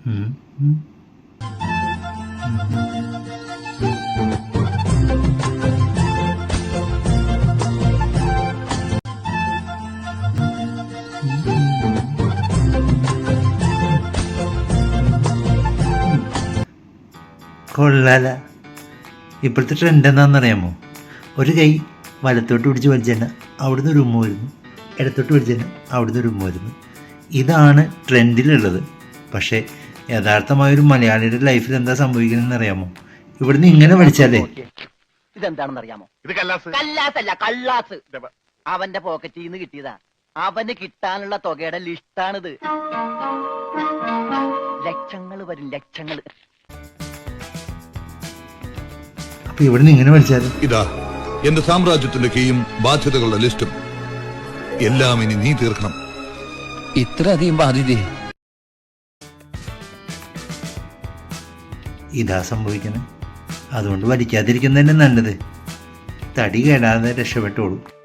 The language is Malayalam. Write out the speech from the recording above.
ഉം, ഉം. കൊള്ളാല. ഇപ്പോഴത്തെ ട്രെൻഡ് എന്താണെന്നറിയാമോ? ഒരു കൈ വലത്തോട്ട് പിടിച്ച് വലിച്ചെന്നെ അവിടുന്ന് ഒരു ഉമ്മ വരുന്നു, ഇടത്തോട്ട് പിടിച്ചെന്നെ അവിടുന്ന് ഒരു ഉമ്മ വരുന്നു. ഇതാണ് ട്രെൻഡിലുള്ളത്. പക്ഷേ യഥാർത്ഥമായൊരു മലയാളിയുടെ ലൈഫിൽ എന്താ സംഭവിക്കുന്നതെന്ന് അറിയാമോ? ഇവിടുന്ന് ഇങ്ങനെ പഠിച്ചാലേ ഇതെന്താണെന്ന് അറിയാമോ? ഇത് കല്ലാസ്. കല്ലാസല്ല, കള്ളാസ്. അവന്റെ പോക്കറ്റിൽ നിന്ന് കിട്ടിയതാ. അവന് കിട്ടാനുള്ള തുകയുടെ ലിസ്റ്റാണിത്. ലക്ഷങ്ങൾ വരും, ലക്ഷങ്ങൾ. അപ്പൊ ഇവിടുന്ന് ഇങ്ങനെ പഠിച്ചാലോ? ഇതാ എന്റെ സാമ്രാജ്യത്തിന്റെ കീയും ബാധ്യതകളുടെ ലിസ്റ്റും എല്ലാം ഇനി നീ തീർക്കണം. ഇത്ര അധികം ബാധ്യതയെ ഇതാ സംഭവിക്കുന്നത്. അതുകൊണ്ട് വലിക്കാതിരിക്കുന്നതന്നെ നല്ലത്. തടി കേടാതെ രക്ഷപ്പെട്ടോളൂ.